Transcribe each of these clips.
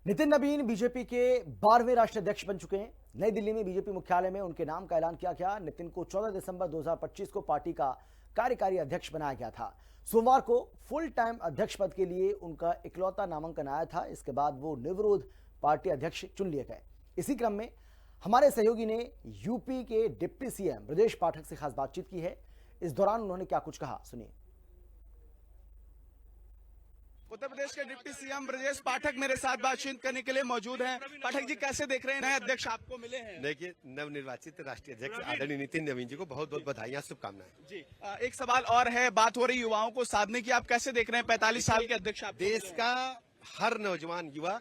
Nitin Nabin BJP के 12वें राष्ट्रीय अध्यक्ष बन चुके हैं। नई दिल्ली में बीजेपी मुख्यालय में उनके नाम का ऐलान किया गया। नितिन को 14 दिसंबर 2025 को पार्टी का कार्यकारी अध्यक्ष बनाया गया था। सोमवार को फुल टाइम अध्यक्ष पद के लिए उनका इकलौता नामांकन आया था। इसके बाद वो निर्विरोध पार्टी अध्यक्ष चुन लिए गए। इसी क्रम में हमारे सहयोगी ने यूपी के डिप्टी सीएम ब्रजेश पाठक से खास बातचीत की है। इस दौरान उन्होंने क्या कुछ कहा, सुनिए। उत्तर प्रदेश के डिप्टी सीएम ब्रजेश पाठक मेरे साथ बातचीत करने के लिए मौजूद हैं। पाठक जी, कैसे देख रहे हैं नए अध्यक्ष आपको मिले हैं? देखिए, नवनिर्वाचित राष्ट्रीय अध्यक्ष आदरणीय नितिन नवीन जी को बहुत बहुत बधाइयां, शुभकामनाएं। जी, एक सवाल और है, बात हो रही युवाओं को साधने की, आप कैसे देख रहे हैं 45 साल के अध्यक्ष? आप देश का हर नौजवान युवा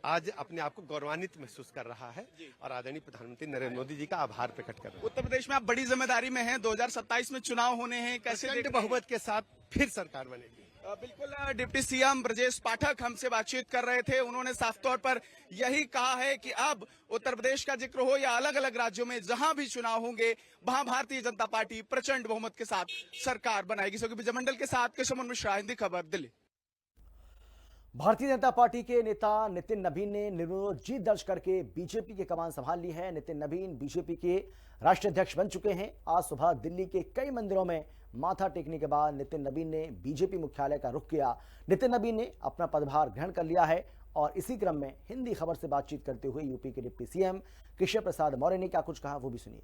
आज अपने आप को गौरवान्वित महसूस कर रहा है और आदरणीय प्रधानमंत्री नरेंद्र मोदी जी का आभार प्रकट कर रहे हैं। उत्तर प्रदेश में आप बड़ी जिम्मेदारी में हैं, 2027 में चुनाव होने हैं, कैसे प्रचंड बहुमत के साथ फिर सरकार बनेगी। बिल्कुल, डिप्टी सीएम ब्रजेश पाठक हमसे बातचीत कर रहे थे। उन्होंने साफ तौर पर यही कहा है कि अब उत्तर प्रदेश का जिक्र हो या अलग अलग राज्यों में जहां भी चुनाव होंगे वहां भारतीय जनता पार्टी प्रचंड बहुमत के साथ सरकार बनाएगी। विजय मंडल के साथ केशव मिश्रा, हिंदी खबर, दिल्ली। भारतीय जनता पार्टी के नेता नितिन नबीन ने निर्विरोध जीत दर्ज करके बीजेपी की कमान संभाल ली है। नितिन नबीन बीजेपी के राष्ट्रीय अध्यक्ष बन चुके हैं। आज सुबह दिल्ली के कई मंदिरों में माथा टेकने के बाद नितिन नबीन ने बीजेपी मुख्यालय का रुख किया। नितिन नबीन ने अपना पदभार ग्रहण कर लिया है और इसी क्रम में हिंदी खबर से बातचीत करते हुए यूपी के डिप्टी सीएम केशव प्रसाद मौर्य ने क्या कुछ कहा, वो भी सुनिए।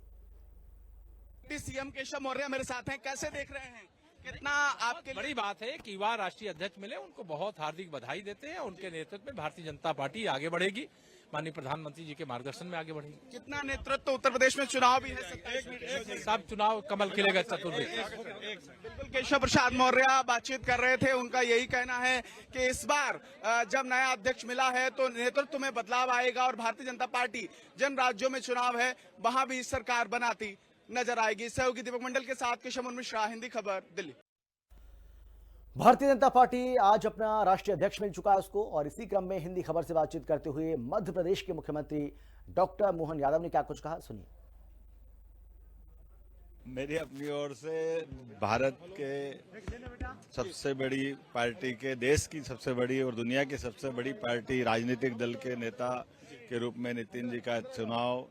डिप्टी सीएम केशव मौर्य मेरे साथ हैं, कैसे देख रहे हैं? कितना आपके बड़ी बात है कि युवा राष्ट्रीय अध्यक्ष मिले, उनको बहुत हार्दिक बधाई देते हैं। उनके नेतृत्व में भारतीय जनता पार्टी आगे बढ़ेगी, माननीय प्रधानमंत्री जी के मार्गदर्शन में आगे बढ़ेगी। कितना नेतृत्व, उत्तर प्रदेश में चुनाव भी है, सब चुनाव कमल खिलेगा चतुर्वेद। बिल्कुल, केशव प्रसाद मौर्य बातचीत कर रहे थे। उनका यही कहना है कि इस बार जब नया अध्यक्ष मिला है तो नेतृत्व में बदलाव आएगा और भारतीय जनता पार्टी जिन राज्यों में चुनाव है वहां भी सरकार बनाती नजर आएगी। सहयोगी दीपक मंडल के साथ केशव मिश्रा, हिंदी खबर, दिल्ली। भारतीय जनता पार्टी आज अपना राष्ट्रीय अध्यक्ष मिल चुका है उसको, और इसी क्रम में हिंदी खबर से बातचीत करते हुए मध्य प्रदेश के मुख्यमंत्री डॉक्टर मोहन यादव ने क्या कुछ कहा, सुनिए। मेरी अपनी ओर से भारत के सबसे बड़ी पार्टी के, देश की सबसे बड़ी और दुनिया की सबसे बड़ी पार्टी राजनीतिक दल के नेता के रूप में नितिन जी का चुनाव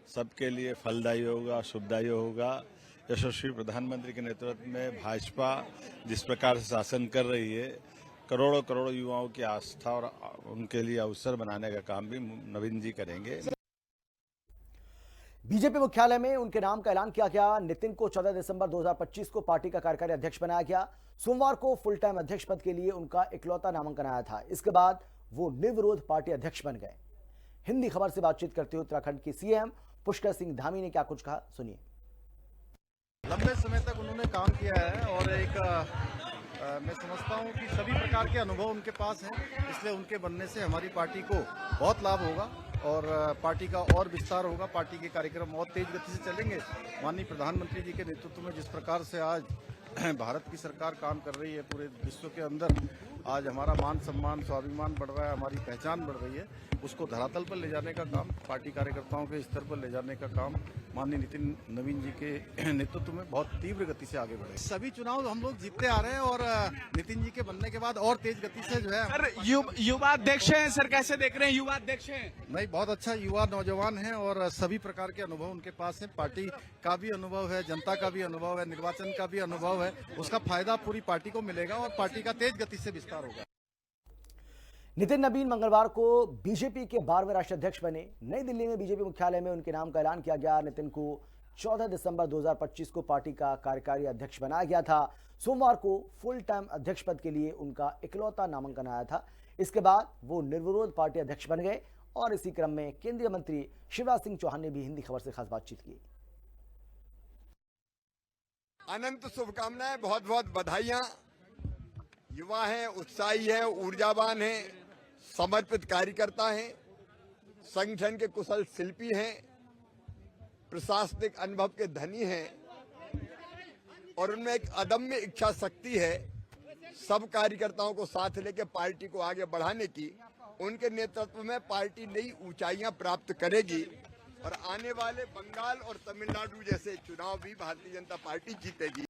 सबके लिए फलदायी होगा, शुभदायी होगा। यशस्वी प्रधानमंत्री के नेतृत्व में भाजपा जिस प्रकार से शासन कर रही है, करोड़ों करोड़ों युवाओं की आस्था और उनके लिए अवसर बनाने का काम भी नवीन जी करेंगे। बीजेपी मुख्यालय में उनके नाम का ऐलान किया गया। नितिन को 14 दिसंबर 2025 को पार्टी का कार्यकारी अध्यक्ष बनाया गया। सोमवार को फुल टाइम अध्यक्ष पद के लिए उनका इकलौता नामांकन आया था। इसके बाद वो निर्विरोध पार्टी अध्यक्ष बन गए। हिंदी खबर से बातचीत करते हुए उत्तराखंड के सीएम पुष्कर सिंह धामी ने क्या कुछ कहा, सुनिए। लंबे समय तक उन्होंने काम किया है और मैं समझता हूं कि सभी प्रकार के अनुभव उनके पास हैं, इसलिए उनके बनने से हमारी पार्टी को बहुत लाभ होगा और पार्टी का और विस्तार होगा। पार्टी के कार्यक्रम और तेज गति से चलेंगे। माननीय प्रधानमंत्री जी के नेतृत्व में जिस प्रकार से आज भारत की सरकार काम कर रही है, पूरे विश्व के अंदर आज हमारा मान सम्मान, स्वाभिमान बढ़ रहा है, हमारी पहचान बढ़ रही है, उसको धरातल पर ले जाने का काम, पार्टी कार्यकर्ताओं के स्तर पर ले जाने का काम माननीय नितिन नवीन जी के नेतृत्व में बहुत तीव्र गति से आगे बढ़े। सभी चुनाव हम लोग जीतते आ रहे हैं और नितिन जी के बनने के बाद और तेज गति से जो है। सर, युवा अध्यक्ष हैं, सर कैसे देख रहे हैं? युवा अध्यक्ष हैं, नहीं, बहुत अच्छा युवा नौजवान हैं और सभी प्रकार के अनुभव उनके पास है। पार्टी का भी अनुभव है, जनता का भी अनुभव है, निर्वाचन का भी अनुभव है। उसका फायदा पूरी पार्टी को मिलेगा और पार्टी का तेज गति से विस्तार होगा। नितिन नबीन मंगलवार को बीजेपी के 12वें राष्ट्रीय अध्यक्ष बने। नई दिल्ली में बीजेपी मुख्यालय में उनके नाम का ऐलान किया गया। नितिन को 14 दिसंबर 2025 को पार्टी का कार्यकारी अध्यक्ष बनाया गया था। सोमवार को फुल टाइम अध्यक्ष पद के लिए उनका इकलौता नामांकन आया था। इसके बाद वो निर्विरोध पार्टी अध्यक्ष बन गए और इसी क्रम में केंद्रीय मंत्री शिवराज सिंह चौहान ने भी हिंदी खबर से खास बातचीत की। अनंत शुभकामनाएं, बहुत बहुत बधाइयां। युवा हैं, उत्साही हैं, ऊर्जावान हैं, समर्पित कार्यकर्ता हैं, संगठन के कुशल शिल्पी हैं, प्रशासनिक अनुभव के धनी हैं और उनमें एक अदम्य इच्छा शक्ति है सब कार्यकर्ताओं को साथ लेकर पार्टी को आगे बढ़ाने की। उनके नेतृत्व में पार्टी नई ऊंचाइयां प्राप्त करेगी और आने वाले बंगाल और तमिलनाडु जैसे चुनाव भी भारतीय जनता पार्टी जीतेगी।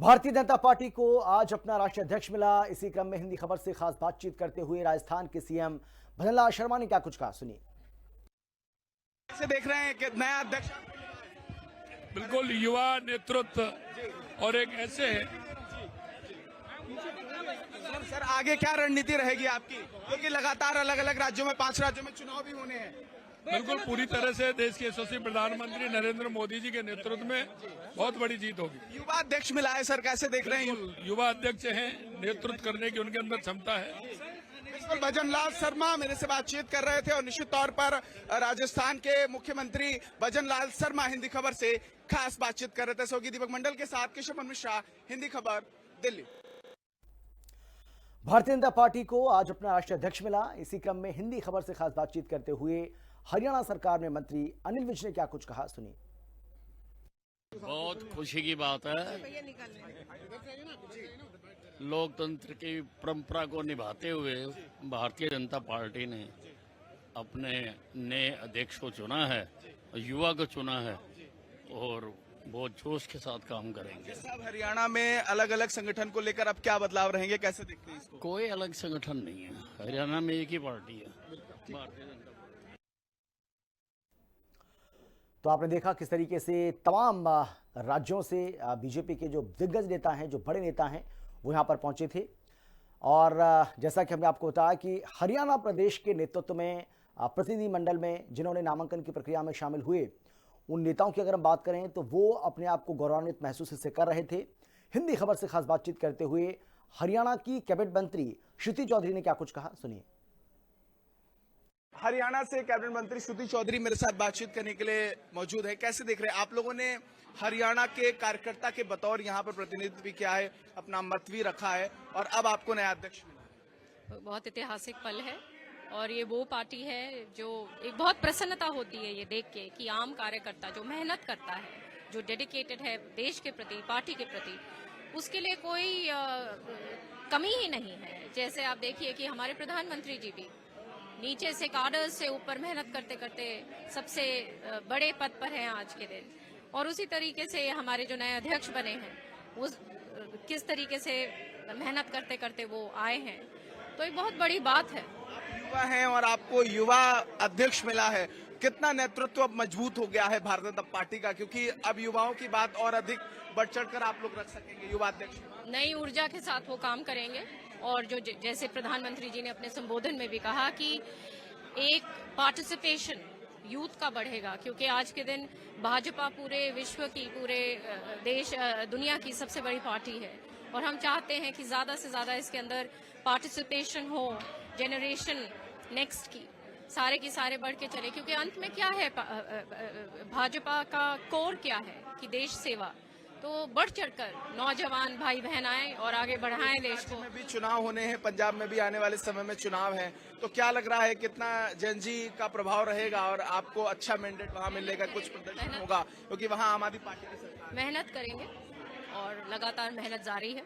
भारतीय जनता पार्टी को आज अपना राष्ट्रीय अध्यक्ष मिला। इसी क्रम में हिंदी खबर से खास बातचीत करते हुए राजस्थान के सीएम भजनलाल शर्मा ने क्या कुछ कहा, सुनिए। कैसे देख रहे हैं कि नया अध्यक्ष? बिल्कुल युवा नेतृत्व और एक ऐसे सर आगे क्या रणनीति रहेगी आपकी, क्योंकि लगातार अलग अलग राज्यों में 5 राज्यों में चुनाव भी होने हैं। बिल्कुल पूरी तरह से देश के यशस्वी प्रधानमंत्री नरेंद्र मोदी जी के नेतृत्व में बहुत बड़ी जीत होगी। युवा अध्यक्ष मिला है सर, कैसे देख रहे हैं? बिल्कुल युवा अध्यक्ष हैं, नेतृत्व करने की उनके अंदर क्षमता है। बिल्कुल भजनलाल शर्मा मेरे से बातचीत कर रहे थे और निश्चित तौर पर राजस्थान के मुख्यमंत्री भजनलाल शर्मा हिंदी खबर से खास बातचीत कर रहे थे। सहयोगी दीपक मंडल के साथ केशव मिश्रा, हिंदी खबर, दिल्ली। भारतीय जनता पार्टी को आज अपना राष्ट्रीय अध्यक्ष मिला। इसी क्रम में हिंदी खबर से खास बातचीत करते हुए हरियाणा सरकार में मंत्री अनिल विज ने क्या कुछ कहा, सुनिए। बहुत खुशी की बात है, लोकतंत्र की परंपरा को निभाते हुए भारतीय जनता पार्टी ने अपने नए अध्यक्ष को चुना है, युवा को चुना है और बहुत जोश के साथ काम करेंगे। सब हरियाणा में अलग अलग संगठन को लेकर अब क्या बदलाव रहेंगे, कैसे देखते हैं इसको? कोई अलग संगठन नहीं है, हरियाणा में एक ही पार्टी है, भारतीय जनता पार्टी। तो आपने देखा किस तरीके से तमाम राज्यों से बीजेपी के जो दिग्गज नेता हैं, जो बड़े नेता हैं, वो यहाँ पर पहुंचे थे। और जैसा कि हमने आपको बताया कि हरियाणा प्रदेश के नेतृत्व में प्रतिनिधिमंडल में जिन्होंने नामांकन की प्रक्रिया में शामिल हुए, उन नेताओं की अगर हम बात करें तो वो अपने आप को गौरवान्वित महसूस इससे कर रहे थे। हिंदी खबर से खास बातचीत करते हुए हरियाणा की कैबिनेट मंत्री श्रुति चौधरी ने क्या कुछ कहा, सुनिए। हरियाणा से कैबिनेट मंत्री श्रुति चौधरी मेरे साथ बातचीत करने के लिए मौजूद है। कैसे देख रहे हैं आप लोगों ने हरियाणा के कार्यकर्ता के बतौर यहाँ पर प्रतिनिधित्व भी किया है, अपना मत भी रखा है और अब आपको नया अध्यक्ष मिला? बहुत ऐतिहासिक पल है और ये वो पार्टी है जो एक बहुत प्रसन्नता होती है ये देख के कि आम कार्यकर्ता जो मेहनत करता है, जो डेडिकेटेड है देश के प्रति, पार्टी के प्रति, उसके लिए कोई कमी ही नहीं है। जैसे आप देखिए कि हमारे प्रधानमंत्री जी भी नीचे से काडर से ऊपर मेहनत करते करते सबसे बड़े पद पर हैं आज के दिन, और उसी तरीके से हमारे जो नए अध्यक्ष बने हैं उस किस तरीके से मेहनत करते करते वो आए हैं, तो एक बहुत बड़ी बात है। युवा हैं और आपको युवा अध्यक्ष मिला है, कितना नेतृत्व अब मजबूत हो गया है भारतीय जनता पार्टी का, क्योंकि अब युवाओं की बात और अधिक बढ़ चढ़कर आप लोग रख सकेंगे युवा अध्यक्ष? नई ऊर्जा के साथ वो काम करेंगे और जो जैसे प्रधानमंत्री जी ने अपने संबोधन में भी कहा कि एक पार्टिसिपेशन यूथ का बढ़ेगा, क्योंकि आज के दिन भाजपा पूरे विश्व की, पूरे देश दुनिया की सबसे बड़ी पार्टी है और हम चाहते हैं कि ज्यादा से ज्यादा इसके अंदर पार्टिसिपेशन हो, जेनरेशन नेक्स्ट की सारे बढ़ के चले, क्योंकि अंत में क्या है, भाजपा का कोर क्या है कि देश सेवा, तो बढ़ चढ़कर नौजवान भाई बहन आए और आगे बढ़ाएं देश को। में भी चुनाव होने हैं, पंजाब में भी आने वाले समय में चुनाव है, तो क्या लग रहा है कितना जनजी का प्रभाव रहेगा और आपको अच्छा मैंडेट वहाँ मिलेगा, कुछ प्रदर्शन होगा, क्योंकि वहाँ आम आदमी पार्टी की सरकार? मेहनत करेंगे और लगातार मेहनत जारी है।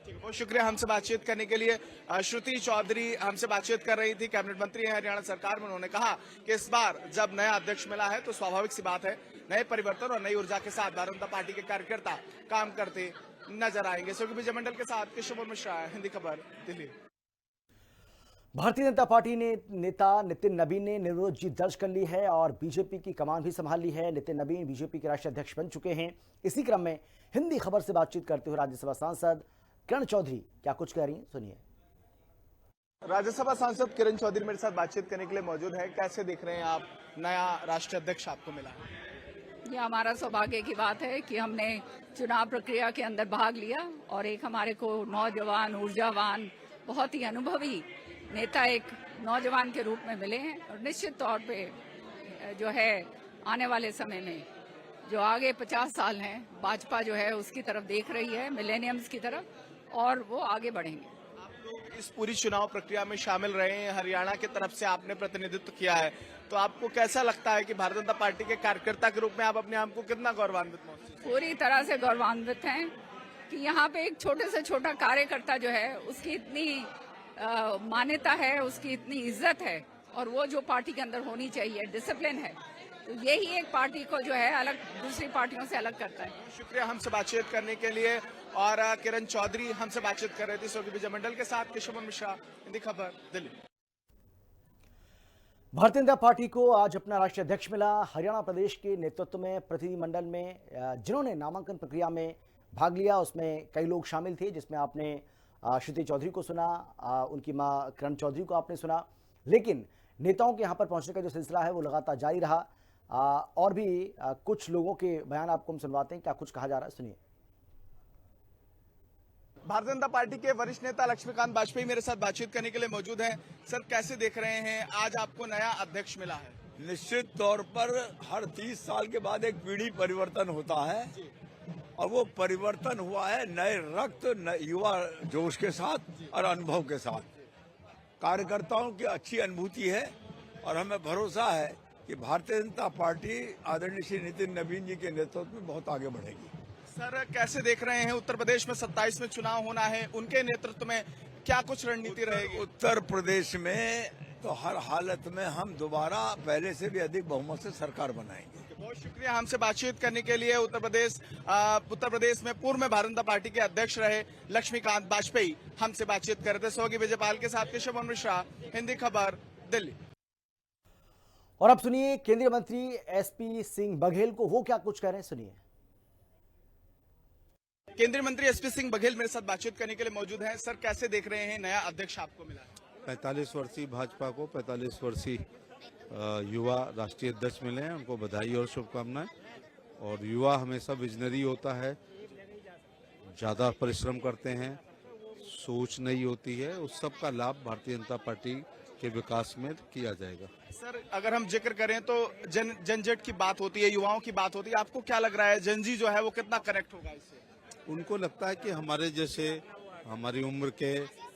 बहुत शुक्रिया हमसे बातचीत करने के लिए। श्रुति चौधरी हमसे बातचीत कर रही थी, कैबिनेट मंत्री है हरियाणा सरकार में। उन्होंने कहा कि इस बार जब नया अध्यक्ष मिला है तो स्वाभाविक सी बात है, नए परिवर्तन और नई ऊर्जा के साथ भारतीय जनता पार्टी के कार्यकर्ता काम करते नजर आएंगे। सहयोगी विजय मंडल के साथ केशव मिश्रा, हिंदी खबर, दिल्ली। भारतीय जनता पार्टी ने नेता नितिन नबीन ने निर्विरोध जीत दर्ज कर ली है और बीजेपी की कमान भी संभाल ली है। नितिन नबीन बीजेपी के राष्ट्रीय अध्यक्ष बन चुके हैं। इसी क्रम में हिंदी खबर से बातचीत करते हुए राज्यसभा सांसद किरण चौधरी क्या कुछ कह रही हैं, सुनिए। राज्यसभा सांसद किरण चौधरी मेरे साथ बातचीत करने के लिए मौजूद है। कैसे देख रहे हैं आप, नया राष्ट्रीय अध्यक्ष आपको मिला? ये हमारा सौभाग्य की बात है कि हमने चुनाव प्रक्रिया के अंदर भाग लिया और एक हमारे को नौजवान, ऊर्जावान, बहुत ही अनुभवी नेता एक नौजवान के रूप में मिले हैं और निश्चित तौर पे जो है आने वाले समय में जो आगे 50 साल हैं, भाजपा जो है उसकी तरफ देख रही है, मिलेनियम्स की तरफ, और वो आगे बढ़ेंगे। आप लोग इस पूरी चुनाव प्रक्रिया में शामिल रहे हैं, हरियाणा की तरफ से आपने प्रतिनिधित्व किया है, तो आपको कैसा लगता है कि भारतीय जनता पार्टी के कार्यकर्ता के रूप में आप अपने आप को कितना गौरवान्वित महसूस? पूरी तरह से गौरवान्वित हैं कि यहाँ पे एक छोटे से छोटा कार्यकर्ता जो है उसकी इतनी मान्यता है, उसकी इतनी इज्जत है, और वो जो पार्टी के अंदर होनी चाहिए, डिसिप्लिन है, तो यही एक पार्टी को जो है अलग दूसरी पार्टियों से अलग करता है। शुक्रिया हमसे बातचीत करने के लिए। और किरण चौधरी हमसे बातचीत कर रहे थे स्वर्गीय विजय मंडल के साथ। केशव मिश्रा, हिंदी खबर, दिल्ली। भारतीय जनता पार्टी को आज अपना राष्ट्रीय अध्यक्ष मिला। हरियाणा प्रदेश के नेतृत्व में प्रतिनिधिमंडल में जिन्होंने नामांकन प्रक्रिया में भाग लिया उसमें कई लोग शामिल थे, जिसमें आपने श्रुति चौधरी को सुना, उनकी मां किरण चौधरी को आपने सुना। लेकिन नेताओं के यहां पर पहुंचने का जो सिलसिला है वो लगातार जारी रहा। और भी कुछ लोगों के बयान आपको हम सुनवाते हैं, क्या कुछ कहा जा रहा है, सुनिए। भारतीय जनता पार्टी के वरिष्ठ नेता लक्ष्मीकांत वाजपेयी मेरे साथ बातचीत करने के लिए मौजूद हैं। सर, कैसे देख रहे हैं, आज आपको नया अध्यक्ष मिला है? निश्चित तौर पर हर 30 साल के बाद एक पीढ़ी परिवर्तन होता है और वो परिवर्तन हुआ है नए रक्त, युवा जोश के साथ और अनुभव के साथ। कार्यकर्ताओं की अच्छी अनुभूति है और हमें भरोसा है कि भारतीय जनता पार्टी आदरणीय श्री नितिन नवीन जी के नेतृत्व में बहुत आगे बढ़ेगी। सर, कैसे देख रहे हैं, उत्तर प्रदेश में 27 में चुनाव होना है, उनके नेतृत्व में क्या कुछ रणनीति रहेगी? उत्तर प्रदेश में तो हर हालत में हम दोबारा पहले से भी अधिक बहुमत से सरकार बनाएंगे। बहुत शुक्रिया हमसे बातचीत करने के लिए। उत्तर प्रदेश में पूर्व में भारतीय जनता पार्टी के अध्यक्ष रहे लक्ष्मीकांत वाजपेयी हमसे बातचीत कर रहे थे। स्वर्गीय विजयपाल के साथ केशव मिश्रा, हिंदी खबर, दिल्ली। और अब सुनिए केंद्रीय मंत्री एसपी सिंह बघेल को, वो क्या कुछ कह रहे हैं, सुनिए। केंद्रीय मंत्री एसपी सिंह बघेल मेरे साथ बातचीत करने के लिए मौजूद हैं। सर, कैसे देख रहे हैं, नया अध्यक्ष आपको मिला है? 45 वर्षीय भाजपा को 45 वर्षीय युवा राष्ट्रीय अध्यक्ष मिले हैं, उनको बधाई और शुभकामनाएं। और युवा हमेशा विजनरी होता है, ज्यादा परिश्रम करते हैं, सोच नई होती है, उस सब का लाभ भारतीय जनता पार्टी के विकास में किया जाएगा। सर, अगर हम जिक्र करें तो जनजेट की बात होती है, युवाओं की बात होती है, आपको क्या लग रहा है जनजी जो है वो कितना कनेक्ट होगा इससे? उनको लगता है कि हमारे जैसे हमारी उम्र के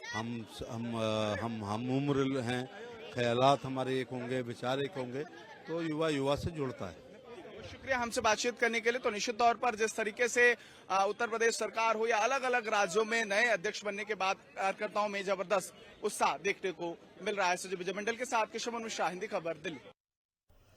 हम उम्र हैं, ख्यालात हमारे एक होंगे, विचार एक होंगे, तो युवा से जुड़ता है। शुक्रिया हमसे बातचीत करने के लिए। तो निश्चित तौर पर जिस तरीके से उत्तर प्रदेश सरकार हो या अलग अलग राज्यों में नए अध्यक्ष बनने के बाद कार्यकर्ताओं में जबरदस्त उत्साह देखने को मिल रहा है। विजय मंडल के साथ केशव मिश्रा, हिंदी खबर, दिल्ली।